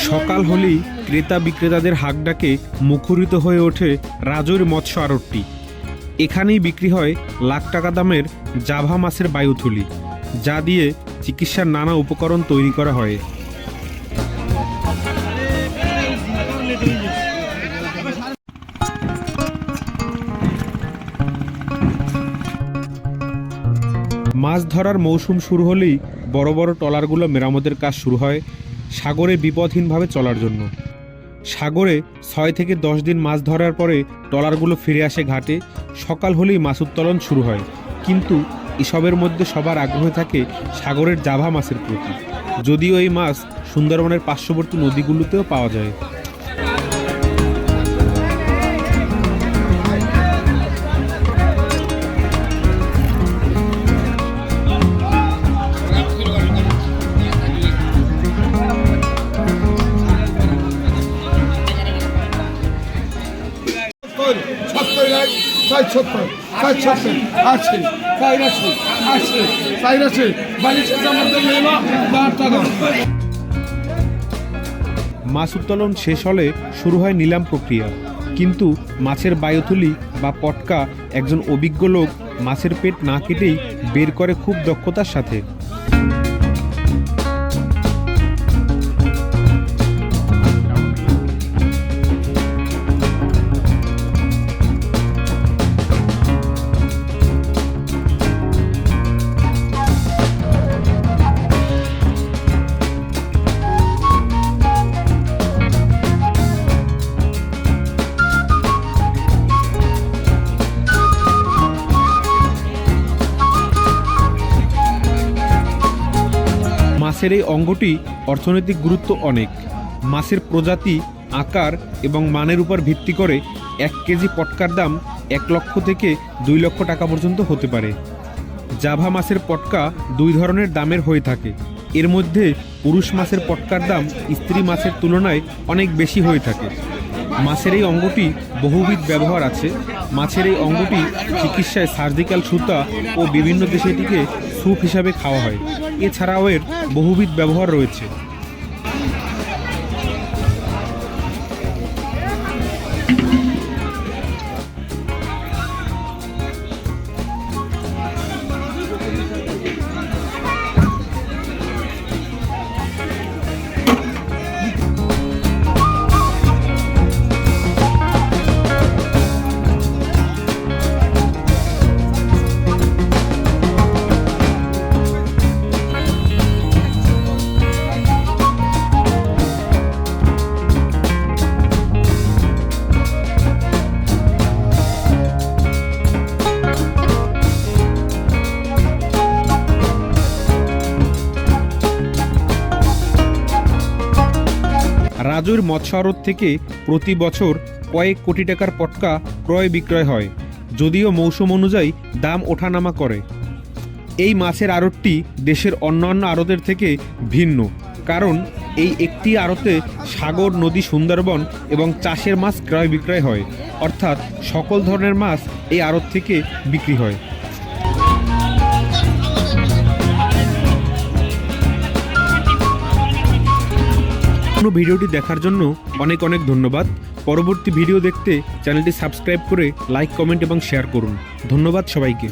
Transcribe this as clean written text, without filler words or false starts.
সকাল হলেই ক্রেতা বিক্রেতাদের হাঁকডাকে মুখরিত হয়ে ওঠে রাজৈর মৎস্য আড়তটি। এখানেই বিক্রি হয় লাখ টাকা দামের জাভা মাছের বায়ুথলি, যা দিয়ে চিকিৎসার নানা উপকরণ তৈরি করা হয়। মাছ ধরার মৌসুম শুরু হলেই বড় বড় ট্রলারগুলো মেরামতের কাজ শুরু হয় সাগরে বিপদহীনভাবে চলার জন্য। সাগরে 6 থেকে 10 দিন মাছ ধরার পরে ট্রলারগুলো ফিরে আসে ঘাটে। সকাল হলেই মাছ উত্তোলন শুরু হয়, কিন্তু এসবের মধ্যে সবার আগ্রহ থাকে সাগরের জাভা মাছের প্রতি, যদিও এই মাছ সুন্দরবনের পার্শ্ববর্তী নদীগুলোতেও পাওয়া যায়। মাছ উত্তোলন শেষ হলে শুরু হয় নিলাম প্রক্রিয়া, কিন্তু মাছের বায়ুথলি বা পটকা একজন অভিজ্ঞ লোক মাছের পেট না কেটেই বের করে খুব দক্ষতার সাথে। মাছের এই অঙ্গটি অর্থনৈতিক গুরুত্ব অনেক। মাছের প্রজাতি, আকার এবং মানের উপর ভিত্তি করে 1 কেজি পটকার দাম 1 লক্ষ থেকে 2 লক্ষ টাকা পর্যন্ত হতে পারে। জাভা মাছের পটকা 2 ধরনের দামের হয়ে থাকে। এর মধ্যে পুরুষ মাছের পটকার দাম স্ত্রী মাছের তুলনায় অনেক বেশি হয়ে থাকে। মাছের এই অঙ্গটি বহুবিধ ব্যবহার আছে। মাছের এই অঙ্গটি চিকিৎসায় সার্জিক্যাল সুতা ও বিভিন্ন দেশে এটিকে স্যুপ হিসাবে খাওয়া হয়। এছাড়াও এর বহুবিধ ব্যবহার রয়েছে। রাজৈর মৎস্য আড়ত থেকে প্রতি বছর কয়েক কোটি টাকার পটকা ক্রয় বিক্রয় হয়, যদিও মৌসুম অনুযায়ী দাম ওঠানামা করে। এই মাছের আড়তটি দেশের অন্যান্য আড়তের থেকে ভিন্ন, কারণ এই একটি আড়তে সাগর, নদী, সুন্দরবন এবং চাষের মাছ ক্রয় বিক্রয় হয়, অর্থাৎ সকল ধরনের মাছ এই আড়ত থেকে বিক্রি হয়। ভিডিওটি দেখার জন্য অনেক অনেক ধন্যবাদ। পরবর্তী ভিডিও দেখতে চ্যানেলটি সাবস্ক্রাইব করে লাইক, কমেন্ট এবং শেয়ার করুন। ধন্যবাদ সবাইকে।